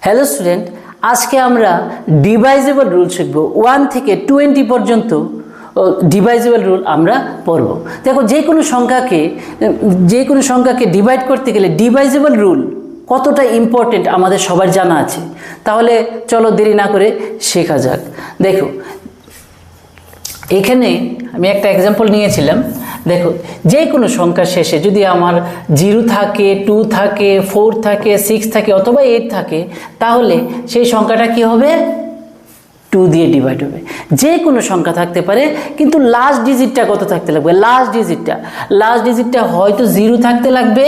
Hello student, আজকে আমরা divisible rule শিখব। 1 থেকে 20 পর্যন্ত ডিভাইজেবল রুল আমরা পড়ব। দেখো, যে কোনো সংখ্যাকে ডিভাইড করতে গেলে ডিভাইজেবল রুল কতটা ইম্পর্টেন্ট আমাদের সবার জানা আছে। তাহলে চলো দেরি না করে শেখা যাক। দেখো, এখানে আমি একটা এক্সাম্পল নিয়েছিলাম। দেখো, যে কোনো সংখ্যার শেষে যদি আমার 0 থাকে, 2 থাকে, 4 থাকে, 6 থাকে অথবা 8 থাকে, তাহলে সেই সংখ্যাটা কি হবে? 2 দিয়ে ডিভাইড হবে। যে কোনো সংখ্যা থাকতে পারে, কিন্তু লাস্ট ডিজিটটা কত থাকতে লাগবে? লাস্ট ডিজিটটা হয়তো 0 থাকতে লাগবে,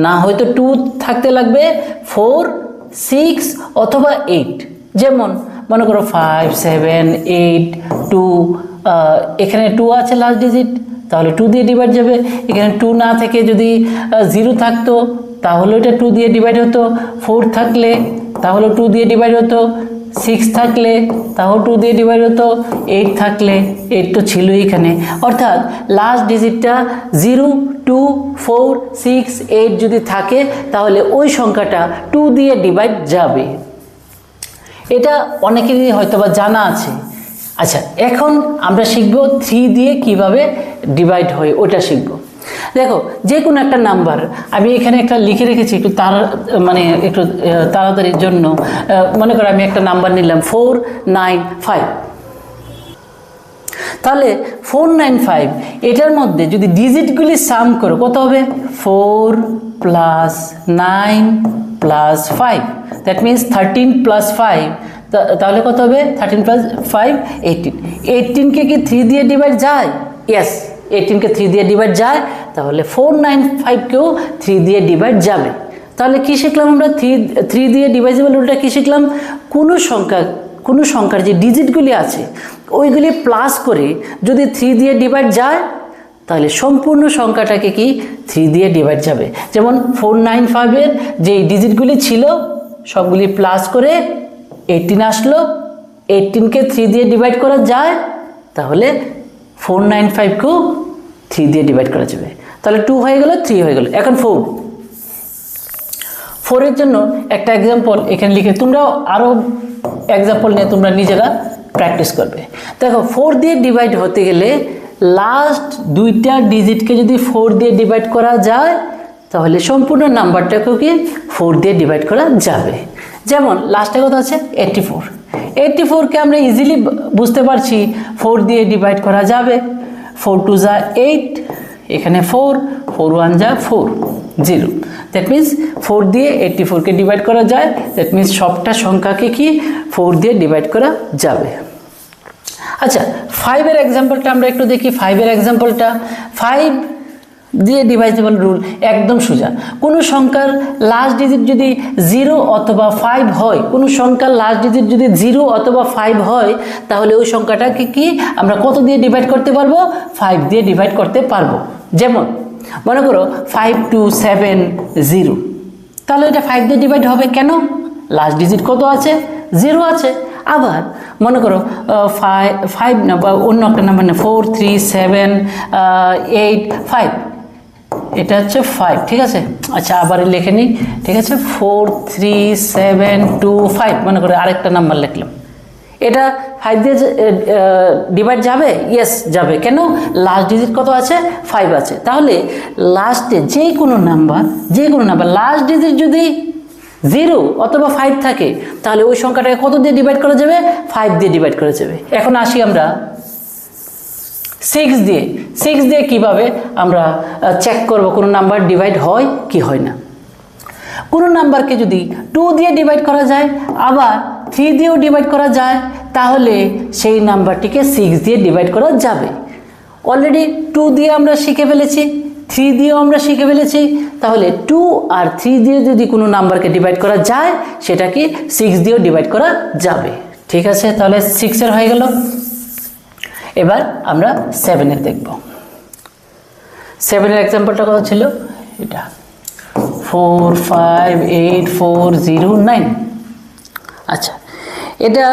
না হয়তো 2 থাকতে লাগবে, 4, 6 অথবা 8। যেমন মনে করো 5, 7, 8, 2, এখানে 2 আছে লাস্ট ডিজিট, তাহলে 2 দিয়ে ডিভাইড যাবে। এখানে 2 না থেকে যদি 0 থাকতো তাহলে এটা 2 দিয়ে ডিভাইড হতো। 4 থাকলে তাহলে 2 দিয়ে ডিভাইড হতো। 6 থাকলে তাহলে 2 দিয়ে ডিভাইড হতো। 8 থাকলে 8 তো ছিলই এখানে। অর্থাৎ লাস্ট ডিজিটটা 0, 2, 4, 6, 8 যদি থাকে তাহলে ওই সংখ্যাটা 2 দিয়ে ডিভাইড যাবে। এটা অনেকেরই হয়তোবা জানা আছে। আচ্ছা, এখন আমরা শিখব 3 দিয়ে কিভাবে ডিভাইড হয় ওটা শিখব। দেখো, যে কোনো একটা নাম্বার আমি এখানে একটা লিখে রেখেছি একটু তাড়াতাড়ির জন্য। মনে করো আমি একটা নাম্বার নিলাম 495। তাহলে 495 এটার মধ্যে যদি ডিজিটগুলি সাম করো কত হবে? 4 + 9 + 5, দ্যাট মিনস 13 + 5। তাহলে কত হবে? 13 + 5 18। 18কে কি 3 দিয়ে ডিভাইড যায়? ইয়েস, 18কে 3 দিয়ে ডিভাইড যায়। তাহলে 495কেও 3 দিয়ে ডিভাইড যাবে। তাহলে কি শিখলাম আমরা? 3 দিয়ে ডিভাইজেবল রুলটা কি শিখলাম? কোনো সংখ্যার যে ডিজিটগুলি আছে ওইগুলি প্লাস করে যদি 3 দিয়ে ডিভাইড যায় তাহলে সম্পূর্ণ সংখ্যাটাকে কি 3 দিয়ে ডিভাইড যাবে। যেমন 495-এর যে ডিজিটগুলি ছিল সবগুলি প্লাস করে 18 আসলো। 18কে 3 দিয়ে ডিভাইড করা যায়, তাহলে 495কেও 3 দিয়ে ডিভাইড করা যাবে। তাহলে 2 হয়ে গেল, 3 হয়ে গেল। এখন 4-এর জন্য একটা এক্সাম্পল এখানে লিখে তোমরাও আরও এক্সাম্পল নিয়ে তোমরা নিজেরা প্র্যাকটিস করবে। দেখো, 4 দিয়ে ডিভাইড হতে গেলে লাস্ট দুইটা ডিজিটকে যদি 4 দিয়ে ডিভাইড করা যায় তাহলে সম্পূর্ণ নাম্বারটাকেও কি 4 দিয়ে ডিভাইড করা যাবে। যেমন লাস্টে কত আছে? 84। 84কে আমরা ইজিলি বুঝতে পারছি 4 দিয়ে ডিভাইড করা যাবে। 4 2 যা 8, এখানে 4, 4 1 যা 4, 0। দ্যাট মিন্স 4 দিয়ে 84কে ডিভাইড করা যায়। দ্যাট মিন্স সবটা সংখ্যাকে কি 4 দিয়ে ডিভাইড করা যাবে। আচ্ছা, 5-এর এক্সাম্পলটা আমরা একটু দেখি। 5-এর এক্সাম্পলটা 5 দিয়ে ডিভাইজেবল রুল একদম সোজা। কোনো সংখ্যার লাস্ট ডিজিট যদি 0 অথবা 5 হয়, কোনো সংখ্যার লাস্ট ডিজিট যদি 0 অথবা 5 হয়, তাহলে ওই সংখ্যাটাকে কি আমরা কত দিয়ে ডিভাইড করতে পারবো? 5 দিয়ে ডিভাইড করতে পারবো। যেমন মনে করো 5 2 7 0, তাহলে এটা 5 দিয়ে ডিভাইড হবে। কেন? লাস্ট ডিজিট কত আছে? 0 আছে। আবার মনে করো 5 না, বা অন্য একটা নাম্বার না, 4 3 7 8 5, এটা হচ্ছে 5, ঠিক আছে। আচ্ছা, আবার লিখে নিই, ঠিক আছে। 4 3 7 2 5, মনে করে আরেকটা নাম্বার লিখলাম। এটা 5 দিয়ে ডিভাইড যাবে? ইয়েস, যাবে। কেন? লাস্ট ডিজিট কত আছে? 5 আছে। তাহলে লাস্টে যে কোনো নাম্বার লাস্ট ডিজিট যদি 0 অথবা 5 থাকে তাহলে ওই সংখ্যাটাকে কত দিয়ে ডিভাইড করা যাবে? 5 দিয়ে ডিভাইড করা যাবে। এখন আসি আমরা 6 দিয়ে কিভাবে আমরা চেক করব কোনো নাম্বার ডিভাইড হয় কি হয় না। কোনো নাম্বারকে যদি 2 দিয়ে ডিভাইড করা যায়, আবার 3 দিয়েও ডিভাইড করা যায়, তাহলে সেই নাম্বারটিকে 6 দিয়ে ডিভাইড করা যাবে। অলরেডি 2 দিয়ে আমরা শিখে ফেলেছি, 3 দিয়েও আমরা শিখে ফেলেছি। তাহলে 2 আর 3 দিয়ে যদি কোনো নাম্বারকে ডিভাইড করা যায় সেটাকে 6 দিয়েও ডিভাইড করা যাবে। ঠিক আছে, তাহলে 6-এর হয়ে গেল। এবার আমরা 7-এর দেখব। 7-এর এক্সাম্পলটা কত ছিল? এটা 4 5 8 4 0 9। আচ্ছা, এটা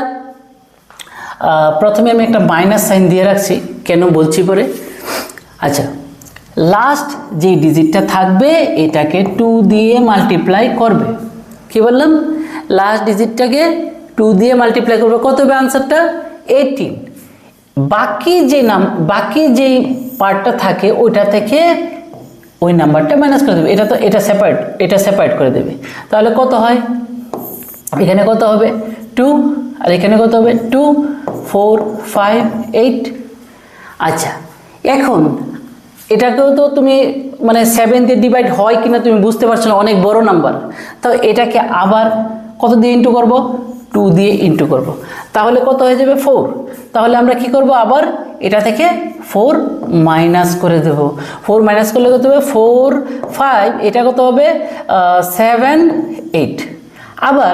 প্রথমে আমি একটা মাইনাস সাইন দিয়ে রাখছি, কেন বলছি পরে। আচ্ছা, লাস্ট যে ডিজিটটা থাকবে এটাকে 2 দিয়ে মাল্টিপ্লাই করবে। কি বললাম? লাস্ট ডিজিটটাকে 2 দিয়ে মাল্টিপ্লাই করবো, কত হবে আনসারটা 18। বাকি যেই পার্টটা থাকে ওইটা থেকে ওই নাম্বারটা মাইনাস করে দেবে, এটা সেপারেট করে দেবে। তাহলে কত হয়, এখানে কত হবে 2 আর এখানে কত হবে 2, 4, 5, 8। আচ্ছা, এখন এটাকেও তো তুমি মানে 7 দিয়ে ডিভাইড হয় কিনা তুমি বুঝতে পারছো না, অনেক বড় নাম্বার। তো এটাকে আবার কত দিয়ে ইন্টু করব, 2 দিয়ে ইন্টু করব, তাহলে কত হয়ে যাবে 4। তাহলে আমরা কি করব, আবার এটা থেকে 4 মাইনাস করে দেব। 4 মাইনাস করলে কত হবে 4, 5, এটা কত হবে 7, 8। আবার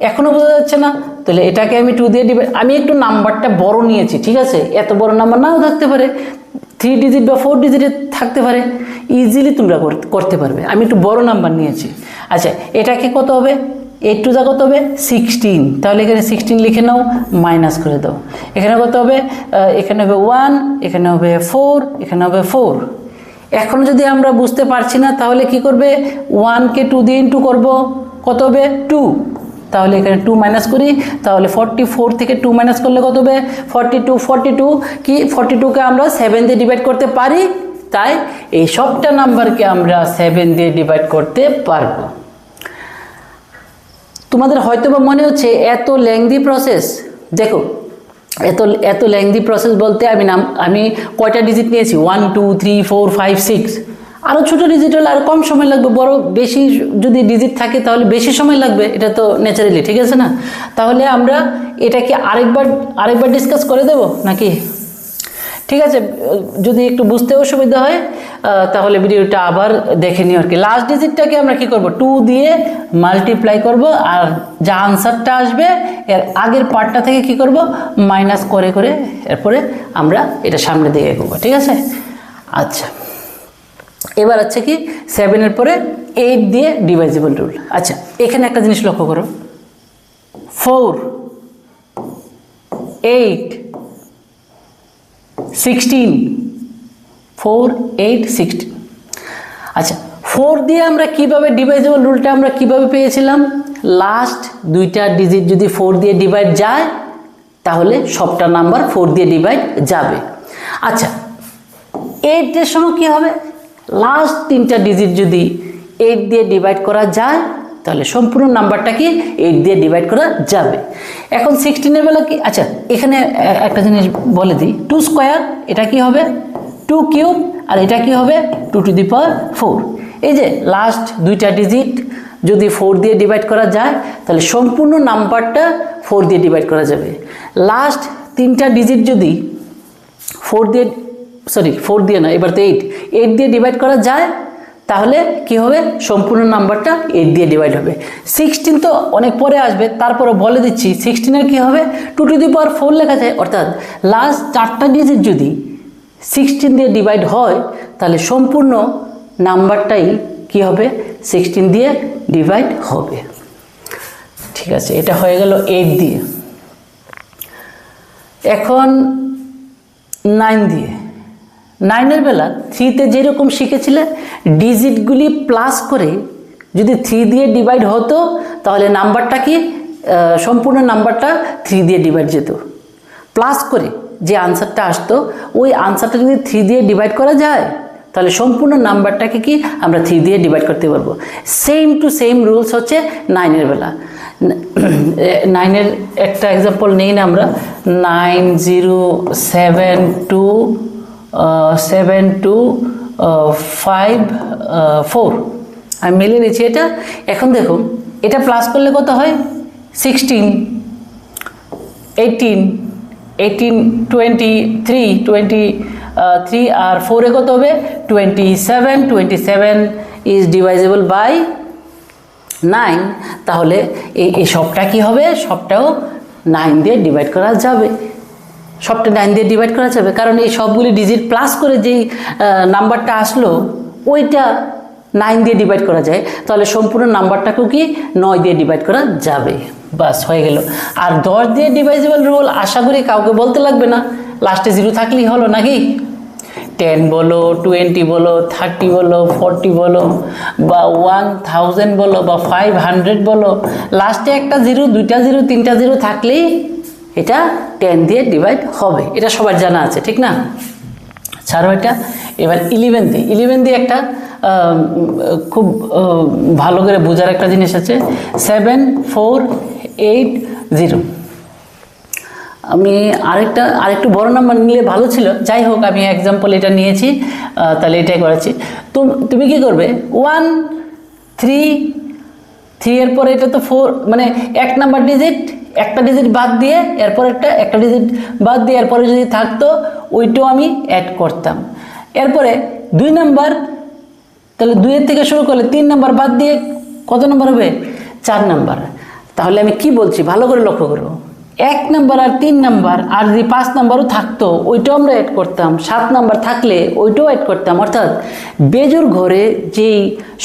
এখনও বোঝা যাচ্ছে না, তাহলে এটাকে আমি 2 দিয়ে ডিভাইড, আমি একটু নাম্বারটা বড় নিয়েছি, ঠিক আছে, এত বড় নাম্বার নাও থাকতে পারে, 3 ডিজিট বা 4 ডিজিটে থাকতে পারে, ইজিলি তোমরা করতে পারবে। আমি একটু বড় নাম্বার নিয়েছি। আচ্ছা, এটাকে কত হবে 8 টু দা কত হবে 16, তাহলে এখানে 16 লিখে নাও, মাইনাস করে দাও। এখানে কত হবে, এখানে হবে 1, এখানে হবে 4, এখানে হবে 4। এখন যদি আমরা বুঝতে পারছি না তাহলে কি করবে, 1কে 2 দিয়ে ইন্টু করবো, কত হবে 2, তাহলে এখানে 2 মাইনাস করি, তাহলে 44 থেকে 2 মাইনাস করলে কত হবে 42 কি 42কে আমরা 7 দিয়ে ডিভাইড করতে পারি, তাই এই সবটা নাম্বারকে আমরা 7 দিয়ে ডিভাইড করতে পারবো। তোমাদের হয়তো বা মনে হচ্ছে এত লেংদি প্রসেস, দেখো এত লেংদি প্রসেস বলতে আমি কয়টা ডিজিট নিয়েছি, 1, 2, 3, 4, 5, 6, আরও ছোটো ডিজিট হলে আর কম সময় লাগবে, বেশি যদি ডিজিট থাকে তাহলে বেশি সময় লাগবে, এটা তো ন্যাচারালি, ঠিক আছে না। তাহলে আমরা এটাকে আরেকবার ডিসকাস করে দেব নাকি? ঠিক আছে, যদি একটু বুঝতে অসুবিধা হয় তাহলে ভিডিওটা আবার দেখে নিও আর কি। লাস্ট ডিজিটটাকে আমরা কি করব, 2 দিয়ে মাল্টিপ্লাই করব, আর যা আনসারটা আসবে এর আগের পার্টটা থেকে কি করব, মাইনাস করে এরপরে আমরা এটা সামনে দিয়ে এগোবো, ঠিক আছে। আচ্ছা, এবার আছে কি 7-এর পরে 8 দিয়ে ডিভাইজিবল রুল। আচ্ছা, এখানে একটা জিনিস লক্ষ্য করো, 4, 8, 16, 4, 8, 16। আচ্ছা, 4 দিয়ে আমরা কিভাবে ডিভাইজিবল রুলটা আমরা কিভাবে পেয়েছিলাম, লাস্ট দুইটা ডিজিট যদি 4 দিয়ে ডিভাইড যায় তাহলে সবটা নাম্বার 4 দিয়ে ডিভাইড যাবে। আচ্ছা, 8-এর সঙ্গে কী হবে, লাস্ট 3টা ডিজিট যদি 8 দিয়ে ডিভাইড করা যায় তাহলে সম্পূর্ণ নাম্বারটা কি 8 দিয়ে ডিভাইড করা যাবে। এখন 16-এর বেলা কি, আচ্ছা এখানে একটা জিনিস বলে দিই, 2 স্কোয়ার এটা কি হবে 2 কিউব, আর এটা কি হবে 2 টু দি পাওয়ার 4। এই যে লাস্ট দুইটা ডিজিট যদি 4 দিয়ে ডিভাইড করা যায় তাহলে সম্পূর্ণ নাম্বারটা 4 দিয়ে ডিভাইড করা যাবে। লাস্ট 3টা ডিজিট যদি 4 দিয়ে না, এবার তো 8 দিয়ে ডিভাইড করা যায় তাহলে কি হবে, সম্পূর্ণ নাম্বারটা 8 দিয়ে ডিভাইড হবে। 16 তো অনেক পরে আসবে, তারপরে বলে দিচ্ছি 16-এর কী হবে 2 টু দি পাওয়ার 4 লেখা যায়, অর্থাৎ লাস্ট 4টা ডিজিট যদি 16 দিয়ে ডিভাইড হয় তাহলে সম্পূর্ণ নাম্বারটাই কি হবে 16 দিয়ে ডিভাইড হবে। ঠিক আছে, এটা হয়ে গেল 8 দিয়ে। এখন 9 দিয়ে, 9-এর বেলা 3-তে যেরকম শিখেছিলে ডিজিটগুলি প্লাস করে যদি 3 দিয়ে ডিভাইড হতো তাহলে নাম্বারটা কি সম্পূর্ণ নাম্বারটা 3 দিয়ে ডিভাইড যেত। প্লাস করে যে আনসারটা আসতো ওই আনসারটা যদি 3 দিয়ে ডিভাইড করা যায় তাহলে সম্পূর্ণ নাম্বারটাকে কি আমরা 3 দিয়ে ডিভাইড করতে পারবো। সেম টু সেম রুলস হচ্ছে 9-এর বেলা। 9-এর একটা এক্সাম্পল নেই না আমরা, 907254 আমি মিলিয়ে নিচ্ছি এটা। এখন দেখুন এটা প্লাস করলে কত হয় 16, 18, 23 আর 4-এ কত হবে 27 ইজ ডিভাইজেবল বাই 9। তাহলে এই সবটা কি হবে, সবটাও 9 দিয়ে ডিভাইড করা যাবে, সবটা 9 দিয়ে ডিভাইড করা যাবে, কারণ এই সবগুলি ডিজিট প্লাস করে যেই নাম্বারটা আসলো ওইটা 9 দিয়ে ডিভাইড করা যায়, তাহলে সম্পূর্ণ নাম্বারটাকেও কি 9 দিয়ে ডিভাইড করা যাবে। বাস হয়ে গেল। আর 10 দিয়ে ডিভাইজেবল রুল আশা করি কাউকে বলতে লাগবে না, লাস্টে 0 থাকলেই হলো নাকি। 10 বলো, 20 বলো, 30 বলো, 40 বলো, বা 1000 বলো, বা 500 বলো, লাস্টে একটা জিরো, দুইটা জিরো, তিনটা জিরো থাকলেই এটা 10 দিয়ে ডিভাইড হবে, এটা সবার জানা আছে, ঠিক না? ছাড়ো এটা। এবার 11 দিয়ে একটা খুব ভালো করে বোঝার একটা জিনিস আছে, 7480। আমি আরেকটু বড় নাম্বার নিলে ভালো ছিল, যাই হোক আমি এক্সাম্পল এটা নিয়েছি, তাহলে এটাই করেছি। তুমি কি করবে, 1 3 এর পরে এটা তো 4, মানে এক নাম্বার ডিজিট, একটা ডিজিট বাদ দিয়ে এরপর একটা ডিজিট বাদ দিয়ে এরপরে যদি থাকতো ওইটাও আমি অ্যাড করতাম। এরপরে 2 নাম্বার, তাহলে 2 এর থেকে শুরু করলে 3 নাম্বার বাদ দিয়ে কত নাম্বার হবে, 4 নাম্বার। তাহলে আমি কি বলছি ভালো করে লক্ষ্য করো, 1 নাম্বার আর 3 নাম্বার, আর যদি 5 নাম্বারও থাকতো ওইটাও আমরা অ্যাড করতাম, 7 নাম্বার থাকলে ওইটাও অ্যাড করতাম। অর্থাৎ বেজোড় ঘরে যেই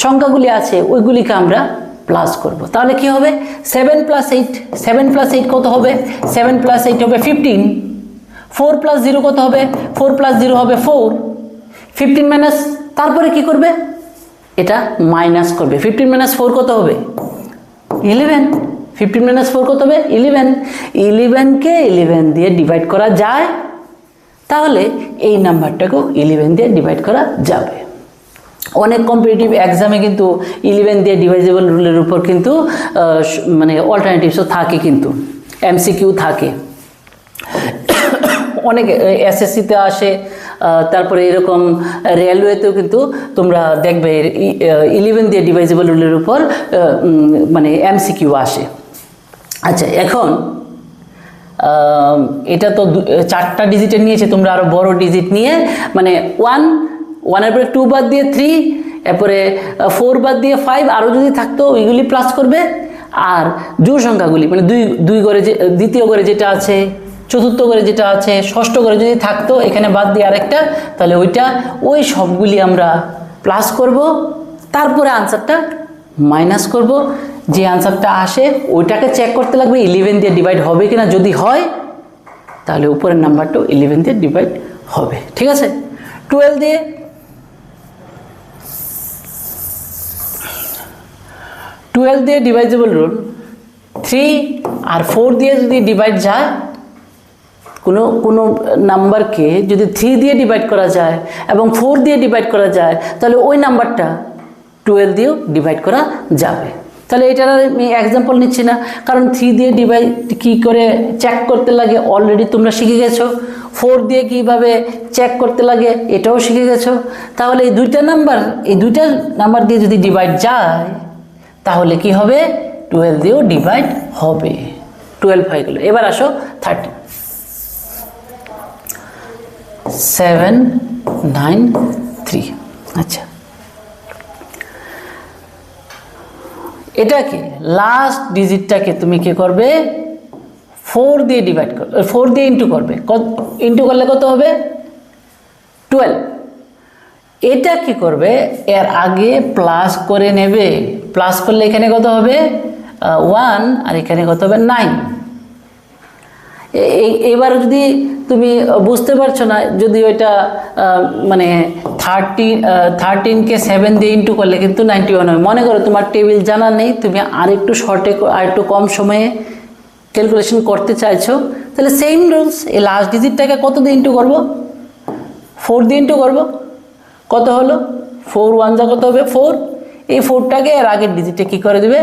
সংখ্যাগুলি আছে ওইগুলিকে আমরা প্লাস করব। তাহলে কি হবে, 7 + 8 কত হবে, 7 + 8 হবে 15। 4 + 0 কত হবে, 4 + 0 হবে 4। 15 মাইনাস, তারপরে কি করবে, এটা মাইনাস করবে। 15 - 4 কত হবে, 11। 15 - 4 কত হবে, 11। 11কে 11 দিয়ে ডিভাইড করা যায়, তাহলে এই নাম্বারটাকেও 11 দিয়ে ডিভাইড করা যাবে। অনেক কম্পিটিটিভ এক্সামে কিন্তু 11 দিয়ে ডিভাইজেবল রুলের উপর কিন্তু মানে অল্টারনেটিভসও থাকে, কিন্তু এমসিকিউ থাকে, অনেক এসএসসিতে আসে, তারপরে এরকম রেলওয়েতেও কিন্তু তোমরা দেখবে 11 দিয়ে ডিভাইজেবল রুলের উপর মানে এমসিকিউ আসে। আচ্ছা, এখন এটা তো 4টা ডিজিটের নিয়েছে, তোমরা আরও বড় ডিজিট নিয়ে, মানে 1 এর পরে 2 বাদ দিয়ে 3, এরপরে 4 বাদ দিয়ে 5, আরও যদি থাকতো ওইগুলি প্লাস করবে। আর জোড় সংখ্যাগুলি মানে দুই ঘরে, যে দ্বিতীয় ঘরে যেটা আছে, চতুর্থ ঘরে যেটা আছে, ষষ্ঠ ঘরে যদি থাকতো এখানে বাদ দিয়ে আরেকটা, তাহলে ওই সবগুলি আমরা প্লাস করব, তারপরে আনসারটা মাইনাস করব। যে আনসারটা আসে ওইটাকে চেক করতে লাগবে 11 দিয়ে ডিভাইড হবে কিনা, যদি হয় তাহলে উপরের নাম্বারটাও 11 দিয়ে ডিভাইড হবে, ঠিক আছে? 12 দিয়ে ডিভাইজেবল রুল, 3 আর 4 দিয়ে যদি ডিভাইড যায়, কোনো নাম্বারকে যদি 3 দিয়ে ডিভাইড করা যায় এবং 4 দিয়ে ডিভাইড করা যায়, তাহলে ওই নাম্বারটা 12 দিয়েও ডিভাইড করা যাবে। তাহলে এটার আমি এক্সাম্পল নিচ্ছি না, কারণ 3 দিয়ে ডিভাইড কী করে চেক করতে লাগে অলরেডি তোমরা শিখে গেছো, 4 দিয়ে কীভাবে চেক করতে লাগে এটাও শিখে গেছো। তাহলে এই দুইটা নাম্বার দিয়ে যদি ডিভাইড যায়, তাহলে কি হবে, 12 দিয়েও ডিভাইড হবে। 12 হয়ে গেল। এবার আসো 30, 793। আচ্ছা, এটাকে লাস্ট ডিজিটটাকে তুমি কি করবে, 4 দিয়ে ডিভাইড করবে, 4 দিয়ে ইন্টু করবে। ইন্টু করলে কত হবে, 12। এটা কি করবে, এর আগে প্লাস করে নেবে, প্লাস করলে এখানে কত হবে 1, আর এখানে কত হবে 9। এবার যদি তুমি বুঝতে পারছো না, যদি ওইটা মানে 13কে 7 দিয়ে ইন্টু করলে কিন্তু 91 হয়। মনে করো তোমার টেবিল জানা নেই, তুমি আরেকটু আরেকটু কম সময়ে ক্যালকুলেশন করতে চাইছো, তাহলে সেম রুলস, এই লাস্ট ডিজিটটাকে কত দিয়ে ইন্টু করবো, 4 দিয়ে ইন্টু করবো। কত হলো, 4 1 যা কত হবে 4। এই 4টাকে এর আগের ডিজিটে কী করে দেবে,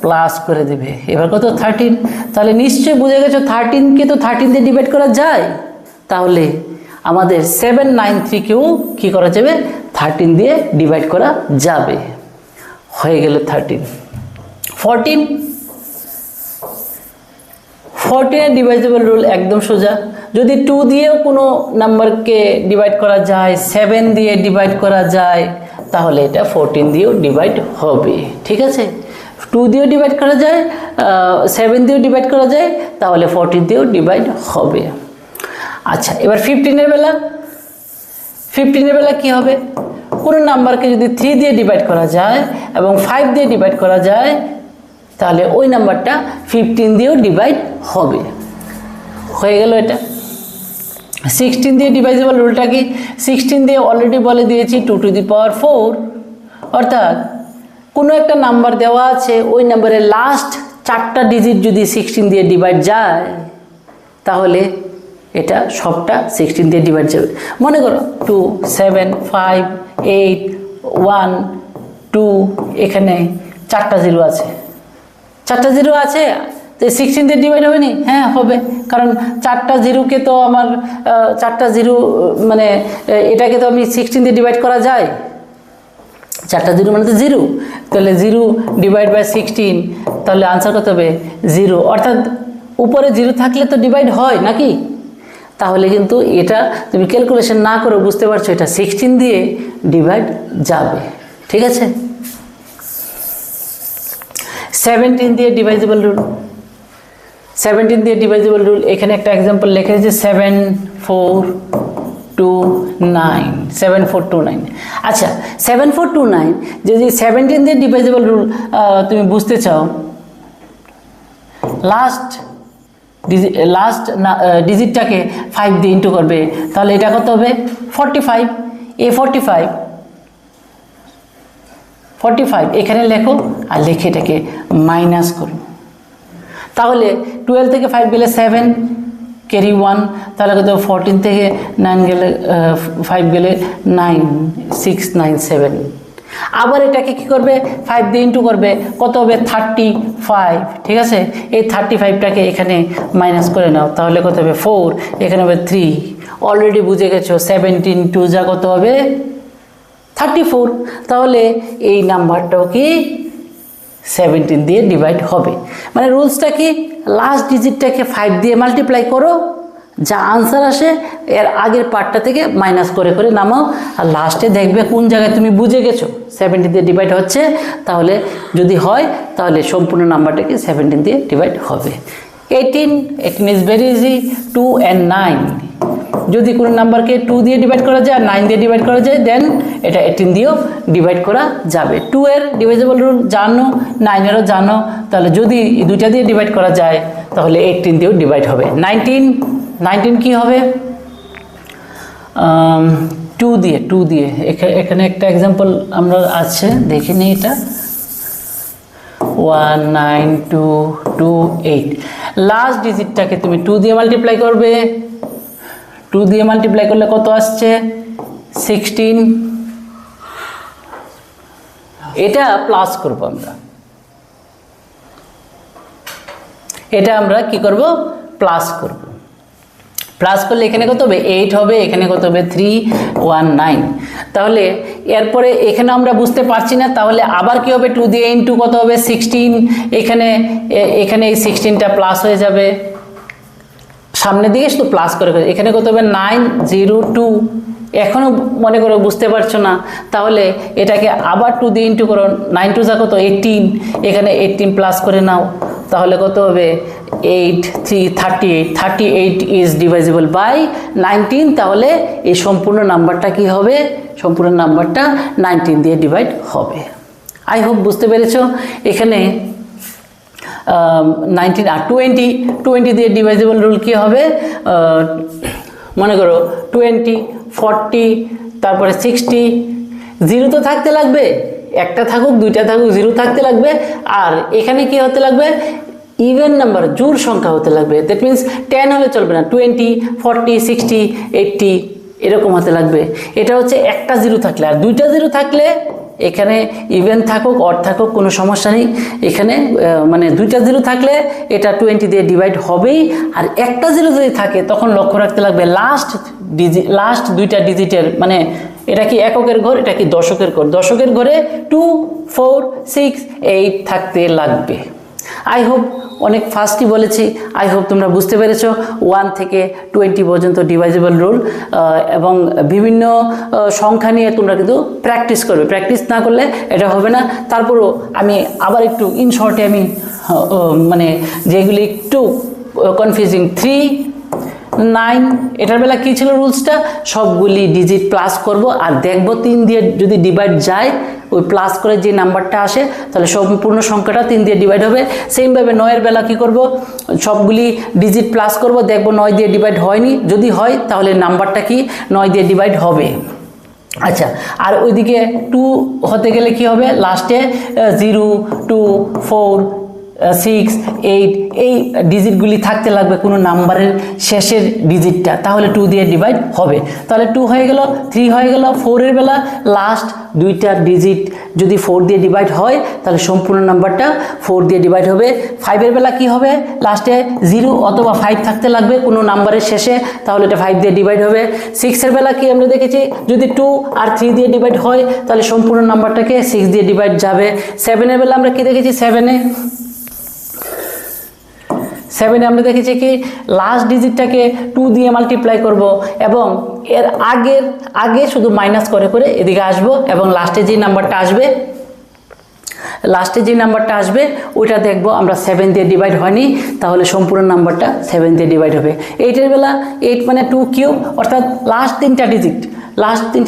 প্লাস করে দেবে। এবার কত 13। তাহলে নিশ্চয়ই বুঝে গেছো 13কে তো 13 দিয়ে ডিভাইড করা যায়, তাহলে আমাদের 793কেও কী করা যাবে, 13 দিয়ে ডিভাইড করা যাবে। হয়ে গেল 13। 14 এর ডিভাইজেবল রুল একদম সোজা। যদি 2 দিয়েও কোনো নাম্বারকে ডিভাইড করা যায়, 7 দিয়ে ডিভাইড করা যায়, তাহলে এটা 14 দিয়েও ডিভাইড হবে, ঠিক আছে? 2 দিয়েও ডিভাইড করা যায়, 7 দিয়েও ডিভাইড করা যায়, তাহলে 14 দিয়েও ডিভাইড হবে। আচ্ছা, এবার 15 এর বেলা কি হবে, কোনো নাম্বারকে যদি 3 দিয়ে ডিভাইড করা যায় এবং 5 দিয়ে ডিভাইড করা যায়, তাহলে ওই নাম্বারটা 15 দিয়েও ডিভাইড হবে। হয়ে গেল এটা। 16 দিয়ে ডিভাইজেবল রুলটা কি? 16 দিয়ে অলরেডি বলে দিয়েছি 2⁴, অর্থাৎ কোনো একটা নাম্বার দেওয়া আছে, ওই নাম্বারের লাস্ট 4টা ডিজিট যদি 16 দিয়ে ডিভাইড যায় তাহলে এটা সবটা 16 দিয়ে ডিভাইড যাবে। মনে করো 2, 7, 5, 8, 1, 2, এখানে 4টা জিরো আছে, 4টা জিরো আছে, তো 16 দিয়ে ডিভাইড হবে নি? হ্যাঁ হবে, কারণ 4টা জিরোকে তো আমার 4টা জিরো মানে এটাকে তো আমি 16 দিয়ে ডিভাইড করা যায়, 4টা জিরো মানে তো জিরো, তাহলে 0 ডিভাইড বাই 16, তাহলে আনসার কত হবে? 0। অর্থাৎ উপরে 0 থাকলে তো ডিভাইড হয় নাকি? তাহলে কিন্তু এটা তুমি ক্যালকুলেশন না করে বুঝতে পারছো এটা 16 দিয়ে ডিভাইড যাবে। ঠিক আছে, 17 দিয়ে ডিভাইজেবল রুল, 17 দিয়ে ডিভাইজেবল রুল, এখানে একটা এক্সাম্পল লিখে দিয়েছে 7429, 7429। আচ্ছা, 7429 যদি 17 দিয়ে ডিভাইজেবল রুল তুমি বুঝতে চাও, লাস্ট ডিজিটটাকে 5 দিয়ে ইন্টু করবে, তাহলে এটা কত হবে? 45, এই 45 এখানে লেখো আর লিখে এটাকে মাইনাস করো, তাহলে 12 থেকে 5 গেলে 7, ক্যারি 1, তাহলে কত? 14 থেকে 9 গেলে 5 গেলে 9, 6, 9, 7। আবার এটাকে কি করবে? 5 দিয়ে ইন্টু করবে, কত হবে? 35। ঠিক আছে, এই 35টাকে এখানে মাইনাস করে নাও, তাহলে কত হবে? 4, এখানে হবে 3। অলরেডি বুঝে গেছো 17 2 যা কত হবে? 34। তাহলে এই নাম্বারটাও কি 17 দিয়ে ডিভাইড হবে। মানে রুলসটা কি? লাস্ট ডিজিটটাকে 5 দিয়ে মাল্টিপ্লাই করো, যা আনসার আসে এর আগের পার্টটা থেকে মাইনাস করে করে নামাও, আর লাস্টে দেখবে কোন জায়গায় তুমি বুঝে গেছো 17 দিয়ে ডিভাইড হচ্ছে, তাহলে যদি হয় তাহলে সম্পূর্ণ নাম্বারটাকে 17 দিয়ে ডিভাইড হবে। 18 ইজ ভেরি ইজি, 2 and 9। যদি কোনো নাম্বারকে 2 দিয়ে ডিভাইড করা যায় আর 9 দিয়ে ডিভাইড করা যায়, দেন এটা 18 দিয়েও ডিভাইড করা যাবে। 2 এর ডিভাইজেবল রুল জানো, 9 এরও জানো, তাহলে যদি এই দুইটা দিয়ে ডিভাইড করা যায় তাহলে 18 দিয়েও ডিভাইড হবে। 19 কি হবে? 2 দিয়ে এখানে একটা এক্সাম্পল আমরা আছে, দেখে নিই এটা। 1 9 2 2 8, লাস্ট ডিজিটটাকে তুমি 2 দিয়ে মাল্টিপ্লাই করবে, 2 দিয়ে মাল্টিপ্লাই করলে কত আসছে? 16। এটা প্লাস করব আমরা, এটা আমরা কি করব? প্লাস করব। প্লাস করলে এখানে কত হবে? 8 হবে, এখানে কত হবে? 319। তাহলে এরপরে এখানে আমরা বুঝতে পারছি না, তাহলে আবার কি হবে? 2 দিয়ে ইন্টু কত হবে? 16। এখানে এই 16টা প্লাস হয়ে যাবে, সামনে দিকে শুধু প্লাস করে, এখানে কত হবে? 902। এখনও মনে করো বুঝতে পারছো না, তাহলে এটাকে আবার 2 দিয়ে ইন্টু করো, 9 2 যা কত? 18। এখানে 18 প্লাস করে নাও, তাহলে কত হবে? 8 3 38। 38 ইজ ডিভাইজেবল বাই 19। তাহলে এই সম্পূর্ণ নাম্বারটা কি হবে? সম্পূর্ণ নাম্বারটা 19 দিয়ে ডিভাইড হবে। আই হোপ বুঝতে পেরেছো। এখানে 19 আর 20 দিয়ে ডিভাইজেবল রুল কি হবে? মনে করো 20 40 তারপরে 60, 0 তো থাকতে লাগবে, একটা থাকুক দুইটা থাকুক 0 থাকতে লাগবে, আর এখানে কি হতে লাগবে? ইভেন নাম্বার, জোড় সংখ্যা হতে লাগবে। দ্যাট মিনস 10 হলে চলবে না, 20 40 60 80 এরকম হতে লাগবে। এটা হচ্ছে একটা 0 থাকলে, আর দুইটা 0 থাকলে এখানে ইভেন থাকুক অড থাকুক কোনো সমস্যা নেই। এখানে মানে দুইটা 0 থাকলে এটা 20 দিয়ে ডিভাইড হবেই, আর একটা 0 যদি থাকে তখন লক্ষ্য রাখতে লাগবে লাস্ট দুইটা ডিজিটের, মানে এটা কি এককের ঘর, এটা কি দশকের ঘর, দশকের ঘরে 2 4 6 8 থাকতে লাগবে। আই হোপ অনেক ফাস্টই বলেছি, আই হোপ তোমরা বুঝতে পেরেছো 1 থেকে 20 পর্যন্ত ডিভাইজেবল রুল, এবং বিভিন্ন সংখ্যা নিয়ে তোমরা কিন্তু প্র্যাকটিস করবে। প্র্যাকটিস না করলে এটা হবে না। তারপরও আমি আবার একটু ইন শর্টে আমি মানে যেগুলি একটু কনফিউজিং, 3 9, এটার বেলা কি ছিল রুলসটা, সবগুলি ডিজিট প্লাস করব আর দেখব 3 দিয়ে যদি ডিভাইড যায় ওই প্লাস করে যে নাম্বারটা আসে তাহলে সম্পূর্ণ সংখ্যাটা 3 দিয়ে ডিভাইড হবে। সেমভাবে 9 এর বেলা কি করব, সবগুলি ডিজিট প্লাস করব, দেখব 9 দিয়ে ডিভাইড হয়নি, যদি হয় তাহলে নাম্বারটা কি 9 দিয়ে ডিভাইড হবে। আচ্ছা, আর ওইদিকে 2 হতে গেলে কি হবে, লাস্টে 0, 2, 4, 6, 8 এই ডিজিটগুলি থাকতে লাগবে কোনো নাম্বারের শেষের ডিজিটটা, তাহলে 2 দিয়ে ডিভাইড হবে। তাহলে 2 হয়ে গেল, 3 হয়ে গেল। 4 এর বেলা লাস্ট দুইটা ডিজিট যদি 4 দিয়ে ডিভাইড হয় তাহলে সম্পূর্ণ নাম্বারটা 4 দিয়ে ডিভাইড হবে। 5 এর বেলা কি হবে, লাস্টে 0 অথবা 5 থাকতে লাগবে কোনো নাম্বারের শেষে, তাহলে এটা 5 দিয়ে ডিভাইড হবে। 6 এর বেলা কি আমরা দেখেছি, যদি 2 আর 3 দিয়ে ডিভাইড হয় তাহলে সম্পূর্ণ নাম্বারটাকে 6 দিয়ে ডিভাইড যাবে। 7 এর বেলা আমরা কি দেখেছি, 7 আমরা দেখেছি কি লাস্ট ডিজিটটাকে 2 দিয়ে মাল্টিপ্লাই করব এবং এর আগে শুধু মাইনাস করে করে এদিকে আসব এবং লাস্টে যে নাম্বারটা আসবে ওইটা দেখব আমরা 7 দিয়ে ডিভাইড হয়নি, তাহলে সম্পূর্ণ নাম্বারটা 7 দিয়ে ডিভাইড হবে। 8 এর বেলা 8 মানে 2 কিউব, অর্থাৎ লাস্ট তিনটা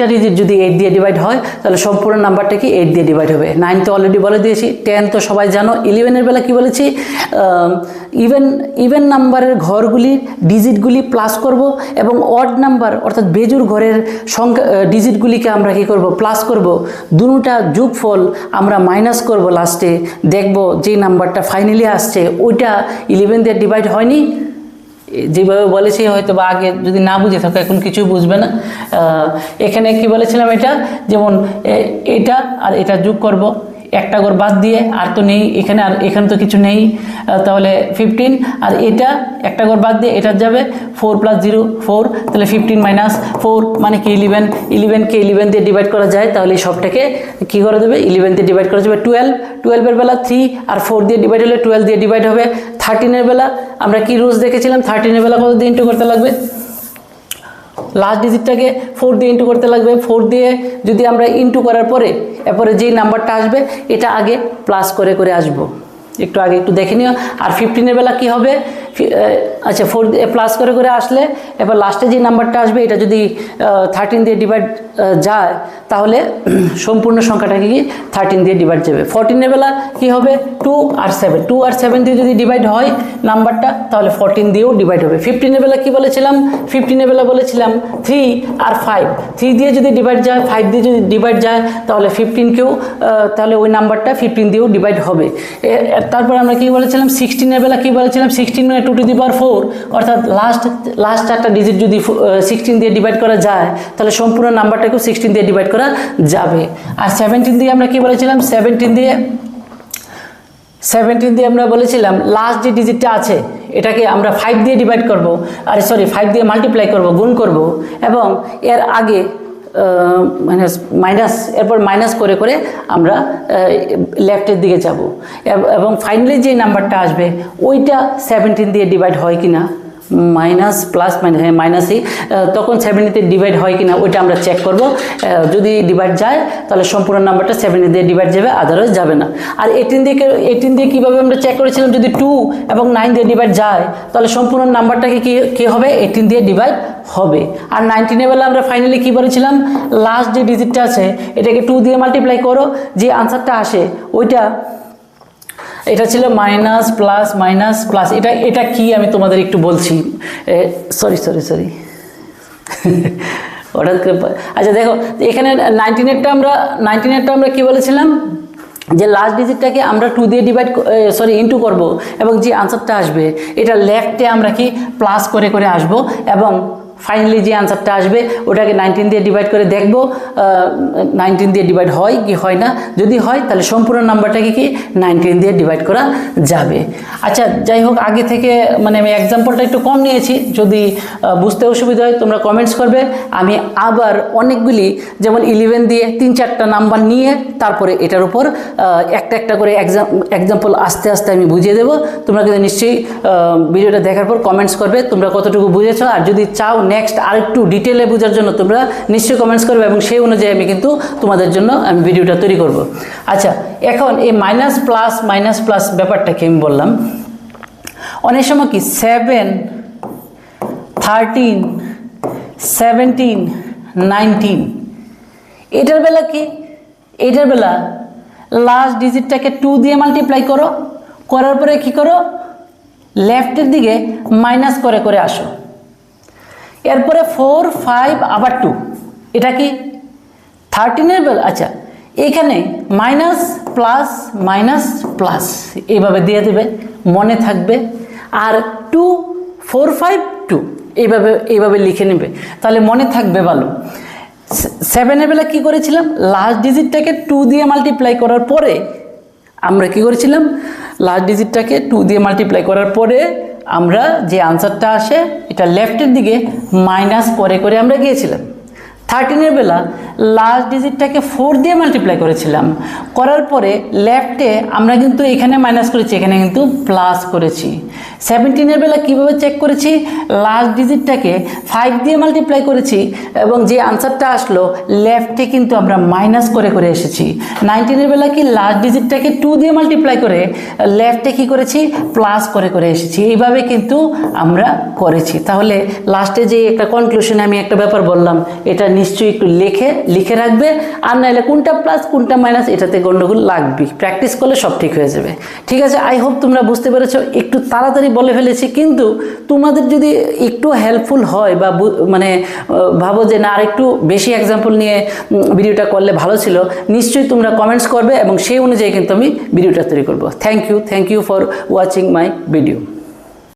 ডিজিট যদি 8 দিয়ে ডিভাইড হয় তাহলে সম্পূর্ণ নাম্বারটা কি 8 দিয়ে ডিভাইড হবে। 9 তো অলরেডি বলে দিয়েছি, 10 তো সবাই জানো। 11 এর বেলা কি বলেছি, ইভেন নাম্বারের ঘরগুলির ডিজিটগুলি প্লাস করব এবং অড নাম্বার অর্থাৎ বেজুর ঘরের সংখ্যা ডিজিটগুলিকে আমরা কি করব, প্লাস করব। দুটোটা যোগফল আমরা মাইনাস করব, লাস্টে দেখব যে নাম্বারটা ফাইনালি আসছে ওইটা 11 দিয়ে ডিভাইড হয়নি। যেভাবে বলেছি হয়তো বা আগে যদি না বুঝে থাকো এখন কিছু বুঝবে না। এখানে কি বলেছিলাম, এটা যেমন এটা আর এটা যোগ করব, একটা ঘর বাদ দিয়ে, আর তো নেই এখানে, আর এখানে তো কিছু নেই, তাহলে 15, আর এটা একটা ঘর বাদ দিয়ে এটা যাবে 4 + 0 4, তাহলে 15 - 4 মানে কি 11কে 11 দিয়ে ডিভাইড করা যায়, তাহলে এই সবটাকে কি করে দেবে 11 দিয়ে ডিভাইড করা যাবে। 12 এর বেলা 3 আর 4 দিয়ে ডিভাইড হলে 12 দিয়ে ডিভাইড হবে। 13 এর বেলা আমরা কি রুলস দেখেছিলাম, 13 এর বেলা কত দিয়ে ইন্টু করতে লাগবে, লাস্ট ডিজিটটাকে 4 দিয়ে ইন্টু করতে লাগবে। 4 দিয়ে যদি আমরা ইন্টু করার পরে এরপরে যেই নাম্বারটা আসবে এটা আগে প্লাস করে করে আসবো, একটু আগে একটু দেখে নিও। আর 15 এর বেলা কি হবে, আচ্ছা 4 দিয়ে প্লাস করে করে আসলে এবার লাস্টে যে নাম্বারটা আসবে এটা যদি 13 দিয়ে ডিভাইড যায় তাহলে সম্পূর্ণ সংখ্যাটাকে কি 13 দিয়ে ডিভাইড যাবে। 14 এর বেলা কি হবে, 2 আর 7 দিয়ে যদি ডিভাইড হয় নাম্বারটা তাহলে 14 দিয়েও ডিভাইড হবে। 15 এর বেলা কি বলেছিলাম, 15 এর বেলা বলেছিলাম 3 আর 5, 3 দিয়ে যদি ডিভাইড যায় 5 দিয়ে যদি ডিভাইড যায় তাহলে 15কেও তাহলে ওই নাম্বারটা 15 দিয়েও ডিভাইড হবে। তারপর আমরা কি বলেছিলাম, 16 এর বেলা কি বলেছিলাম, 16 মানে 2 টু দি পাওয়ার 4, অর্থাৎ লাস্ট চারটা ডিজিট যদি 16 দিয়ে ডিভাইড করা যায় তাহলে সম্পূর্ণ নাম্বারটাকেও 16 দিয়ে ডিভাইড করা যাবে। আর 17 দিয়ে আমরা কি বলেছিলাম, 17 দিয়ে আমরা বলেছিলাম লাস্ট যে ডিজিটটা আছে এটাকে আমরা 5 দিয়ে ডিভাইড করব, 5 দিয়ে মাল্টিপ্লাই করব, গুণ করব এবং এর আগে এরপর মাইনাস করে করে আমরা লেফটের দিকে যাব এবং ফাইনালি যে নাম্বারটা আসবে ওইটা 17 দিয়ে ডিভাইড হয় কিনা, মাইনাস প্লাস মাইনাসই, তখন 70 ডিভাইড হয় কিনা ওইটা আমরা চেক করব। যদি ডিভাইড যায় তাহলে সম্পূর্ণ নাম্বারটা 70 দিয়ে ডিভাইড যাবে, আদারওয়াইজ যাবে না। আর 18 দিয়ে কীভাবে আমরা চেক করেছিলাম, যদি 2 এবং 9 দিয়ে ডিভাইড যায় তাহলে সম্পূর্ণ নাম্বারটাকে কী হবে 18 দিয়ে ডিভাইড হবে। আর 19 এর বেলা আমরা ফাইনালি কী বলেছিলাম, লাস্ট যে ডিজিটটা আছে এটাকে 2 দিয়ে মাল্টিপ্লাই করো, যে আনসারটা আসে ওইটা এটা ছিল মাইনাস প্লাস। এটা কি আমি তোমাদের একটু বলছি, সরি আচ্ছা দেখো এখানে 19 আমরা কি বলেছিলাম, যে লাস্ট ডিজিটটাকে আমরা 2 দিয়ে ইন্টু করব এবং যে আনসারটা আসবে এটা লেফটে আমরা কি প্লাস করে করে আসব এবং ফাইনালি যে আনসারটা আসবে ওটাকে 19 দিয়ে ডিভাইড করে দেখব 19 দিয়ে ডিভাইড হয় কি হয় না, যদি হয় তাহলে সম্পূর্ণ নাম্বারটাকে কি 19 দিয়ে ডিভাইড করা যাবে। আচ্ছা যাই হোক, আগে থেকে মানে আমি এক্সাম্পলটা একটু কম নিয়েছি, যদি বুঝতে অসুবিধা হয় তোমরা কমেন্টস করবে। আমি আবার অনেকগুলি যেমন 11 দিয়ে 3-4টা নাম্বার নিয়ে তারপরে এটার উপর একটা করে এক্সাম্পল আস্তে আস্তে আমি বুঝিয়ে দেবো। তোমরা কিন্তু নিশ্চয়ই ভিডিওটা দেখার পর কমেন্টস করবে তোমরা কতটুকু বুঝেছো, আর যদি চাও নেক্সট আরেকটু ডিটেলে বোঝার জন্য তোমরা নিশ্চয়ই কমেন্টস করবে এবং সেই অনুযায়ী আমি কিন্তু তোমাদের জন্য আমি ভিডিওটা তৈরি করব। আচ্ছা এখন এই মাইনাস প্লাস ব্যাপারটাকে আমি বললাম, অনেক সময় কি 7 13, 17, 19। এটার বেলা কি, এটার বেলা লাস্ট ডিজিটটাকে 2 দিয়ে মাল্টিপ্লাই করো, করার পরে কি করো, লেফটের দিকে মাইনাস করে করে আসো। এরপরে 4, 5 আবার 2, এটা কি 13-এর বেলা। আচ্ছা, এখানে মাইনাস প্লাস মাইনাস প্লাস এইভাবে দিয়ে দেবে, মনে থাকবে। আর 2, 4, 5, 2 এইভাবে লিখে নেবে, তাহলে মনে থাকবে ভালো। 7-এর বেলা কী করেছিলাম, লাস্ট ডিজিটটাকে 2 দিয়ে মাল্টিপ্লাই করার পরে আমরা কি করেছিলাম, লাস্ট ডিজিটটাকে 2 দিয়ে মাল্টিপ্লাই করার পরে আমরা যে আনসারটা আসে এটা লেফটের দিকে মাইনাস করে করে আমরা গিয়েছিলাম। 13-এর বেলা লাস্ট ডিজিটটাকে 4 দিয়ে মাল্টিপ্লাই করেছিলাম, করার পরে লেফটে আমরা কিন্তু এখানে মাইনাস করেছি, এখানে কিন্তু প্লাস করেছি। 17-এর বেলা কীভাবে চেক করেছি, লাস্ট ডিজিটটাকে 5 দিয়ে মাল্টিপ্লাই করেছি এবং যে আনসারটা আসলো লেফটে কিন্তু আমরা মাইনাস করে করে এসেছি। 19-এর বেলা কি, লাস্ট ডিজিটটাকে 2 দিয়ে মাল্টিপ্লাই করে লেফটে কি করেছি, প্লাস করে করে এসেছি। এইভাবে কিন্তু আমরা করেছি। তাহলে লাস্টে যে একটা কনক্লুশনে আমি একটা ব্যাপার বললাম, এটা নিশ্চয়ই একটু লিখে রাখবে, আর নাহলে কোনটা প্লাস কোনটা মাইনাস এটাতে গন্ডগোল লাগবে। প্র্যাকটিস করলে সব ঠিক হয়ে যাবে। ঠিক আছে, আই হোপ তোমরা বুঝতে পেরেছো। একটু তাড়াতাড়ি বলে ফেলেছি, কিন্তু তোমাদের যদি একটু হেল্পফুল হয় বা মানে ভাবো যে না আর একটু বেশি এক্সাম্পল নিয়ে ভিডিওটা করলে ভালো ছিল, নিশ্চয়ই তোমরা কমেন্টস করবে এবং সেই অনুযায়ী কিন্তু আমি ভিডিওটা তৈরি করবো। Thank you for watching my video.